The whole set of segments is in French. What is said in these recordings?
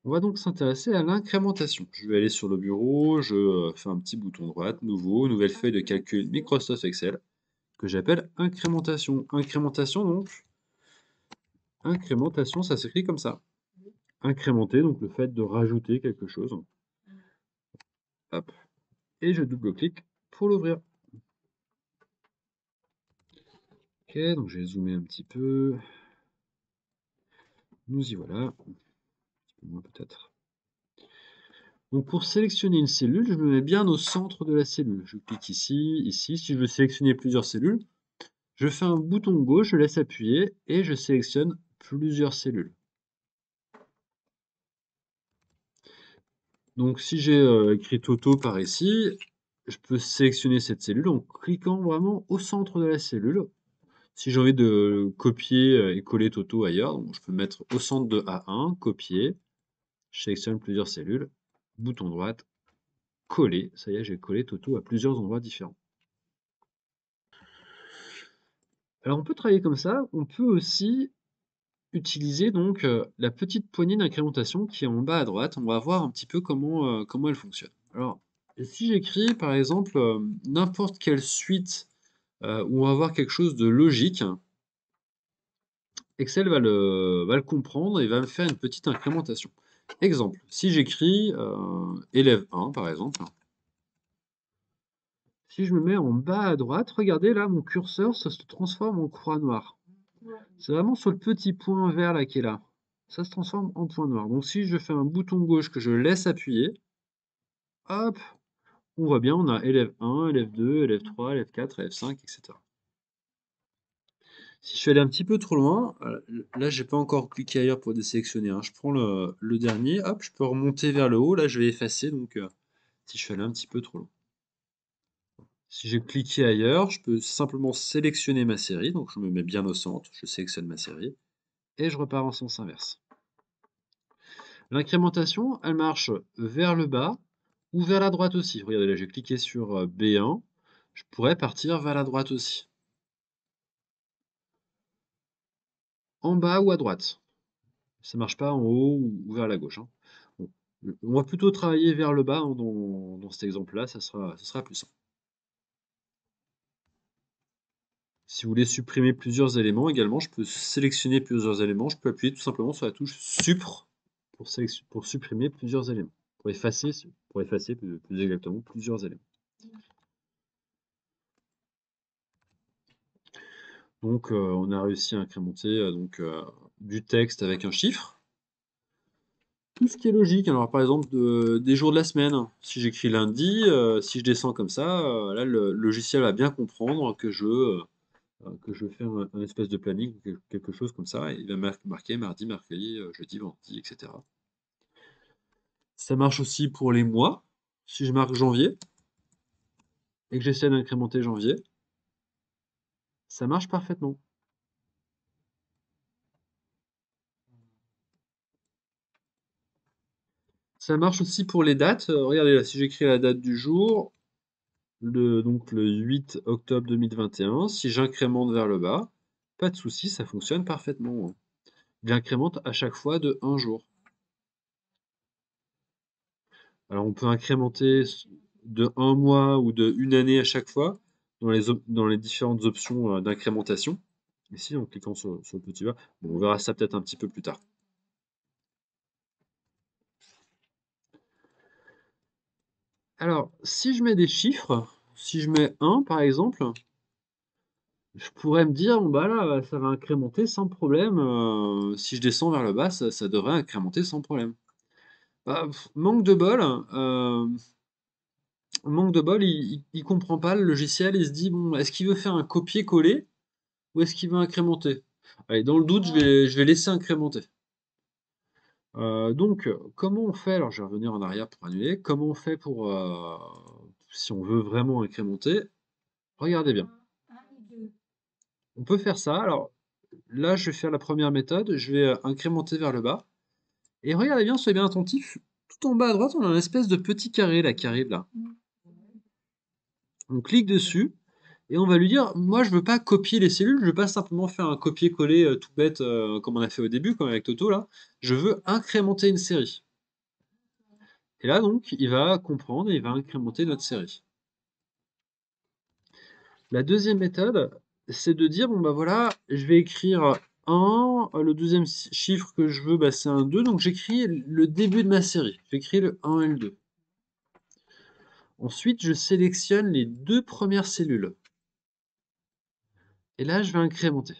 On va donc s'intéresser à l'incrémentation. Je vais aller sur le bureau, je fais un petit bouton droite, nouveau, nouvelle feuille de calcul Microsoft Excel, que j'appelle incrémentation. Incrémentation, ça s'écrit comme ça. Incrémenter, donc le fait de rajouter quelque chose. Hop. Et je double-clique pour l'ouvrir. Ok, donc je vais zoomer un petit peu. Nous y voilà. Un petit peu moins peut-être. Donc pour sélectionner une cellule, je me mets bien au centre de la cellule. Je clique ici, ici. Si je veux sélectionner plusieurs cellules, je fais un bouton gauche, je laisse appuyer et je sélectionne plusieurs cellules. Donc si j'ai écrit Toto par ici, je peux sélectionner cette cellule en cliquant vraiment au centre de la cellule. Si j'ai envie de copier et coller Toto ailleurs, donc je peux mettre au centre de A1, copier, je sélectionne plusieurs cellules, bouton droite, coller. Ça y est, j'ai collé Toto à plusieurs endroits différents. Alors on peut travailler comme ça, on peut aussi utiliser donc la petite poignée d'incrémentation qui est en bas à droite. On va voir un petit peu comment elle fonctionne. Alors, si j'écris par exemple n'importe quelle suite où on va avoir quelque chose de logique, Excel va le comprendre et va me faire une petite incrémentation. Exemple, si j'écris élève 1 par exemple, si je me mets en bas à droite, regardez là, mon curseur ça se transforme en croix noire. C'est vraiment sur le petit point vert là qui est là. Ça se transforme en point noir. Donc si je fais un bouton gauche que je laisse appuyer, hop, on voit bien, on a élève 1, élève 2, élève 3, élève 4, élève 5, etc. Si je suis allé un petit peu trop loin, là j'ai pas encore cliqué ailleurs pour désélectionner, hein. Je prends le dernier, hop, je peux remonter vers le haut, là je vais effacer, donc si je suis allé un petit peu trop loin. Si j'ai cliqué ailleurs, je peux simplement sélectionner ma série, donc je me mets bien au centre, je sélectionne ma série, et je repars en sens inverse. L'incrémentation, elle marche vers le bas ou vers la droite aussi. Regardez là, j'ai cliqué sur B1, je pourrais partir vers la droite aussi. En bas ou à droite. Ça marche pas en haut ou vers la gauche, hein. Bon, on va plutôt travailler vers le bas, hein, dans cet exemple-là, ça sera plus simple. Si vous voulez supprimer plusieurs éléments également, je peux sélectionner plusieurs éléments, je peux appuyer tout simplement sur la touche Supr pour supprimer plusieurs éléments, pour effacer plus exactement plusieurs éléments. Donc, on a réussi à incrémenter du texte avec un chiffre. Tout ce qui est logique, alors par exemple des jours de la semaine. Si j'écris lundi, si je descends comme ça, là le logiciel va bien comprendre que je fais un espèce de planning, quelque chose comme ça, et il va marquer mardi, mercredi, jeudi, vendredi, etc. Ça marche aussi pour les mois. Si je marque janvier et que j'essaie d'incrémenter janvier, ça marche parfaitement. Ça marche aussi pour les dates. Regardez là, si j'écris la date du jour, donc le 8 octobre 2021, si j'incrémente vers le bas, pas de souci, ça fonctionne parfaitement, hein. Il incrémente à chaque fois de 1 jour. Alors on peut incrémenter de 1 mois ou de 1 année à chaque fois dans les différentes options d'incrémentation. Ici, en cliquant sur le petit bas. Bon, on verra ça peut-être un petit peu plus tard. Alors, si je mets des chiffres, si je mets 1 par exemple, je pourrais me dire, bon bah là, ça va incrémenter sans problème. Si je descends vers le bas, ça devrait incrémenter sans problème. Bah, manque de bol, il comprend pas le logiciel, il se dit, bon, est-ce qu'il veut faire un copier-coller ou est-ce qu'il veut incrémenter? Allez, dans le doute, je vais laisser incrémenter. Donc, comment on fait? Alors, je vais revenir en arrière pour annuler. Comment on fait si on veut vraiment incrémenter? Regardez bien. On peut faire ça. Alors, là, je vais faire la première méthode. Je vais incrémenter vers le bas. Et regardez bien, soyez bien attentifs. Tout en bas à droite, on a une espèce de petit carré là qui arrive là. On clique dessus et on va lui dire, moi, je veux pas copier les cellules. Je veux pas simplement faire un copier-coller tout bête comme on a fait au début, comme avec Toto là. Je veux incrémenter une série. Et là, donc, il va comprendre et il va incrémenter notre série. La deuxième méthode, c'est de dire, bon bah voilà, je vais écrire 1, le deuxième chiffre que je veux, bah, c'est un 2, donc j'écris le début de ma série. J'écris le 1 et le 2. Ensuite, je sélectionne les deux premières cellules. Et là, je vais incrémenter.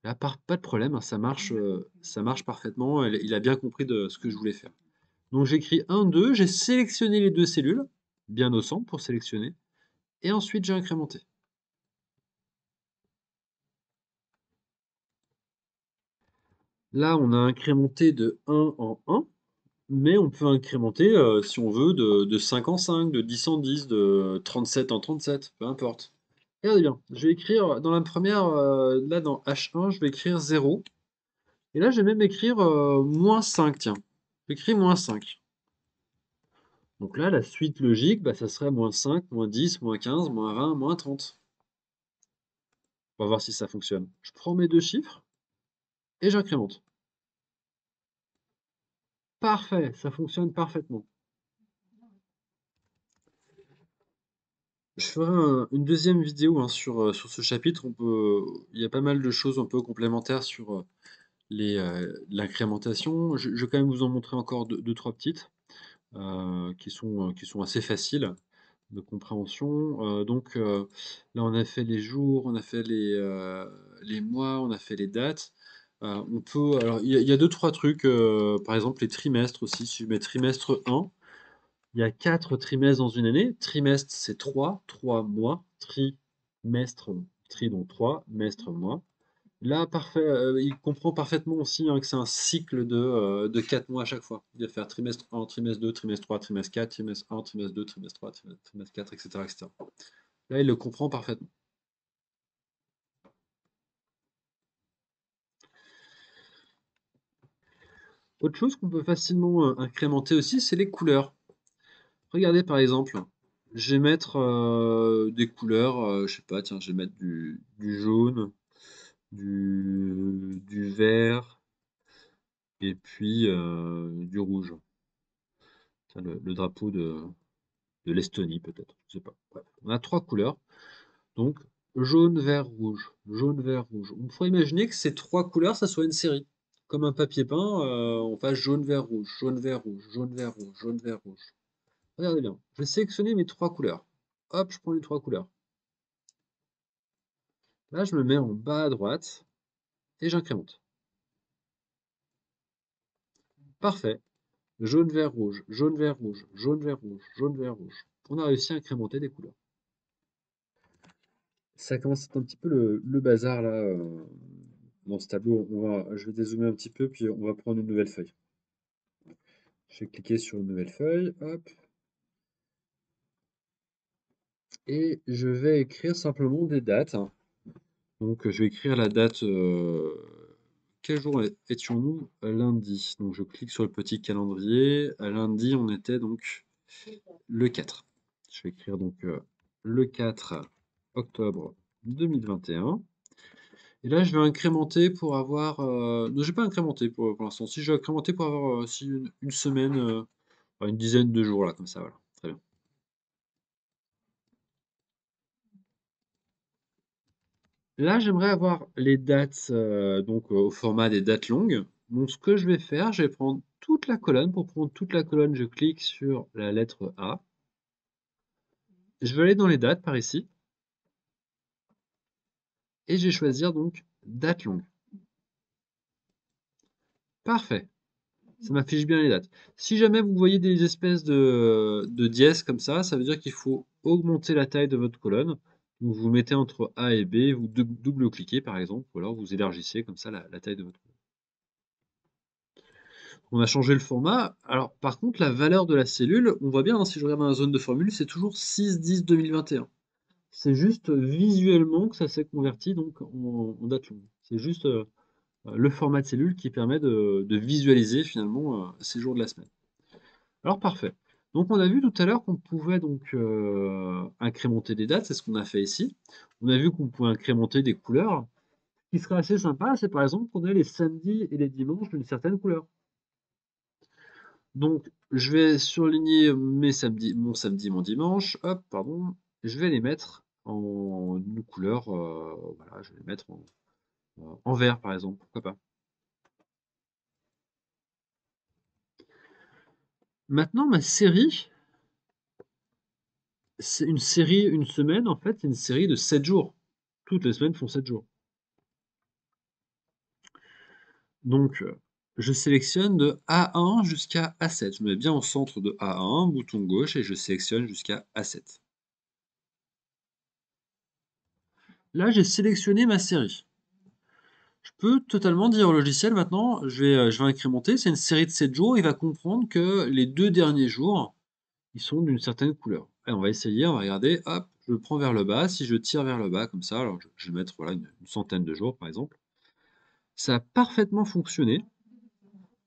Là, pas de problème, hein, ça marche parfaitement. Il a bien compris de ce que je voulais faire. Donc j'écris 1, 2, j'ai sélectionné les deux cellules, bien au centre pour sélectionner, et ensuite j'ai incrémenté. Là, on a incrémenté de 1 en 1, mais on peut incrémenter, si on veut, de 5 en 5, de 10 en 10, de 37 en 37, peu importe. Regardez bien, je vais écrire dans la première, là dans H1, je vais écrire 0. Et là, je vais même écrire moins 5, tiens. J'écris moins 5. Donc là, la suite logique, bah, ça serait moins 5, moins 10, moins 15, moins 20, moins 30. On va voir si ça fonctionne. Je prends mes deux chiffres et j'incrémente. Parfait, ça fonctionne parfaitement. Je ferai une deuxième vidéo hein, sur ce chapitre. Il y a pas mal de choses un peu complémentaires sur l'incrémentation. Je vais quand même vous en montrer encore deux, trois petites qui sont assez faciles de compréhension. Là, on a fait les jours, on a fait les mois, on a fait les dates. Alors, il y a deux, trois trucs, par exemple les trimestres aussi. Si je mets trimestre 1, il y a 4 trimestres dans une année. Trimestre, c'est 3 mois. Trimestre, donc 3, mestre, mois. Là, parfait, il comprend parfaitement aussi hein, que c'est un cycle de 4 mois à chaque fois. Il va faire trimestre 1, trimestre 2, trimestre 3, trimestre 4, trimestre 1, trimestre 2, trimestre 3, trimestre 4, etc., etc. Là, il le comprend parfaitement. Autre chose qu'on peut facilement incrémenter aussi, c'est les couleurs. Regardez par exemple, je vais mettre des couleurs, je sais pas, tiens, je vais mettre du jaune, du vert et puis du rouge. Tiens, le drapeau de l'Estonie peut-être, je sais pas. Bref, on a trois couleurs, donc jaune, vert, rouge, jaune, vert, rouge. On pourrait imaginer que ces trois couleurs, ça soit une série. Comme un papier peint, on fasse jaune, vert, rouge, jaune, vert, rouge, jaune, vert, rouge, jaune, vert, rouge. Regardez bien, je vais sélectionner mes trois couleurs. Hop, je prends les trois couleurs. Là, je me mets en bas à droite et j'incrémente. Parfait. Jaune, vert, rouge, jaune, vert, rouge, jaune, vert, rouge, jaune, vert, rouge. On a réussi à incrémenter des couleurs. Ça commence à être un petit peu le bazar là dans ce tableau. Je vais dézoomer un petit peu puis on va prendre une nouvelle feuille. Je vais cliquer sur une nouvelle feuille, hop, et je vais écrire simplement des dates. Donc je vais écrire la date. Quel jour étions-nous? Lundi. Donc je clique sur le petit calendrier. À lundi, on était donc le 4. Je vais écrire donc le 4 octobre 2021. Et là, je vais incrémenter pour avoir. Non, je vais pas incrémenter pour l'instant. Si je vais incrémenter pour avoir si une semaine, enfin, une dizaine de jours là, comme ça, voilà. Très bien. Là, j'aimerais avoir les dates au format des dates longues. Donc, ce que je vais faire, je vais prendre toute la colonne. Pour prendre toute la colonne, je clique sur la lettre A. Je vais aller dans les dates par ici. Et je vais choisir donc date longue. Parfait. Ça m'affiche bien les dates. Si jamais vous voyez des espèces de dièses comme ça veut dire qu'il faut augmenter la taille de votre colonne. Donc vous mettez entre A et B, vous double-cliquez par exemple, ou alors vous élargissez comme ça la taille de votre colonne. On a changé le format. Alors par contre, la valeur de la cellule, on voit bien, hein, si je regarde dans la zone de formule, c'est toujours 6-10-2021. C'est juste visuellement que ça s'est converti donc en date longue. C'est juste le format de cellule qui permet de visualiser finalement ces jours de la semaine. Alors parfait. Donc on a vu tout à l'heure qu'on pouvait donc incrémenter des dates, c'est ce qu'on a fait ici. On a vu qu'on pouvait incrémenter des couleurs. Ce qui serait assez sympa, c'est par exemple qu'on ait les samedis et les dimanches d'une certaine couleur. Donc, je vais surligner mon samedi, mon dimanche. Hop, pardon. Je vais les mettre en une couleur. Voilà, je vais les mettre en vert, par exemple. Pourquoi pas. Maintenant, ma série, c'est une série, une semaine, en fait, c'est une série de 7 jours. Toutes les semaines font 7 jours. Donc, je sélectionne de A1 jusqu'à A7. Je me mets bien au centre de A1, bouton gauche, et je sélectionne jusqu'à A7. Là, j'ai sélectionné ma série. Je peux totalement dire au logiciel maintenant, je vais incrémenter, c'est une série de 7 jours, il va comprendre que les 2 derniers jours, ils sont d'une certaine couleur. Et on va essayer, on va regarder, hop, je le prends vers le bas, si je tire vers le bas comme ça, alors je vais mettre voilà, une centaine de jours par exemple, ça a parfaitement fonctionné.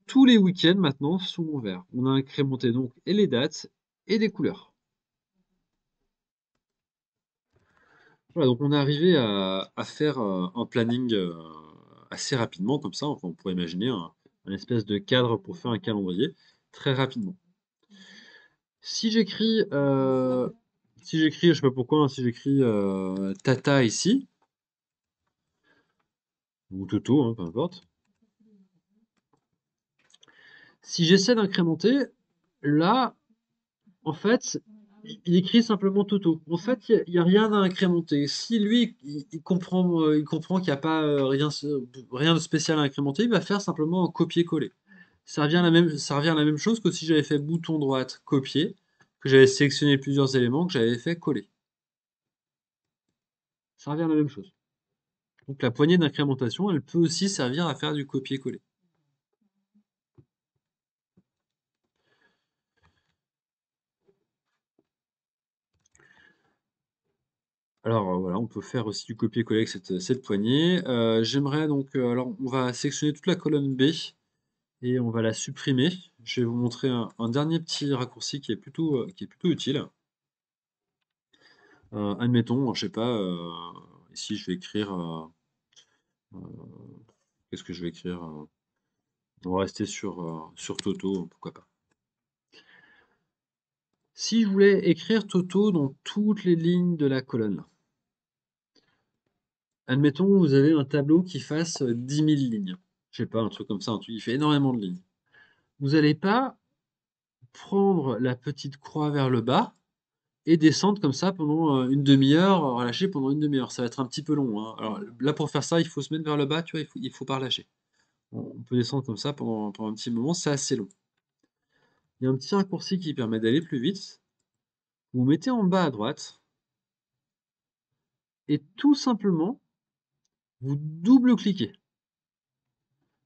Tous les week-ends maintenant sont en vert. On a incrémenté donc et les dates et les couleurs. Voilà, donc on est arrivé à faire un planning assez rapidement comme ça. Enfin, on pourrait imaginer un espèce de cadre pour faire un calendrier très rapidement. Si j'écris, je sais pas pourquoi, hein, si j'écris Tata ici, ou Toto, hein, peu importe. Si j'essaie d'incrémenter, là, en fait, il écrit simplement Toto. En fait, il y a rien à incrémenter. Si lui, il comprend qu'il n'y a pas rien de spécial à incrémenter, il va faire simplement un copier-coller. Ça revient à la même chose que si j'avais fait bouton droite, copier, que j'avais sélectionné plusieurs éléments, que j'avais fait coller. Ça revient à la même chose. Donc la poignée d'incrémentation, elle peut aussi servir à faire du copier-coller. Alors voilà, on peut faire aussi du copier-coller avec cette poignée. J'aimerais donc, alors on va sélectionner toute la colonne B et on va la supprimer. Je vais vous montrer un dernier petit raccourci qui est plutôt utile. Admettons, je sais pas, ici je vais écrire, qu'est-ce que je vais écrire? On va rester sur Toto, pourquoi pas. Si je voulais écrire Toto dans toutes les lignes de la colonne, admettons, vous avez un tableau qui fasse 10 000 lignes. Je sais pas, un truc comme ça, un truc qui fait énormément de lignes. Vous n'allez pas prendre la petite croix vers le bas et descendre comme ça pendant une demi-heure, relâcher pendant une demi-heure. Ça va être un petit peu long, hein. Alors là, pour faire ça, il faut se mettre vers le bas, tu vois, il faut pas relâcher. On peut descendre comme ça pendant un petit moment, c'est assez long. Il y a un petit raccourci qui permet d'aller plus vite. Vous mettez en bas à droite et tout simplement, vous double-cliquez.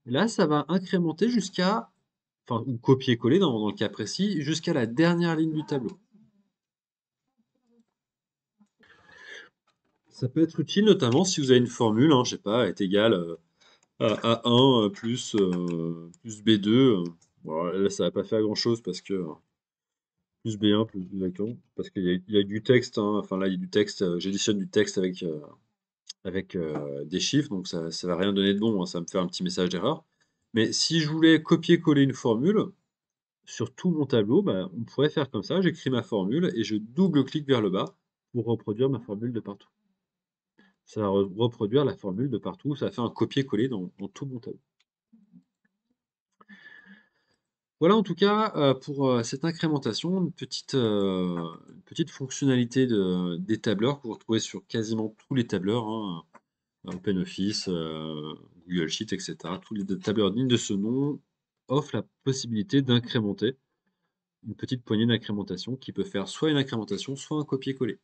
Là, ça va incrémenter jusqu'à, enfin, ou copier-coller dans le cas précis, jusqu'à la dernière ligne du tableau. Ça peut être utile notamment si vous avez une formule, hein, je sais pas, est égale à 1 plus B2. Bon, là, ça va pas faire grand-chose parce que plus B1 plus d'accord, parce qu'il y a du texte, hein, enfin là il y a du texte, j'additionne du texte avec des chiffres, donc ça va rien donner de bon, hein, ça va me faire un petit message d'erreur. Mais si je voulais copier-coller une formule sur tout mon tableau, bah, on pourrait faire comme ça, j'écris ma formule et je double-clique vers le bas pour reproduire ma formule de partout. Ça va reproduire la formule de partout, ça va faire un copier-coller dans tout mon tableau. Voilà en tout cas pour cette incrémentation, une petite fonctionnalité des tableurs que vous retrouvez sur quasiment tous les tableurs, hein, OpenOffice, Google Sheet, etc. Tous les tableurs dignes de ce nom offrent la possibilité d'incrémenter une petite poignée d'incrémentation qui peut faire soit une incrémentation, soit un copier-coller.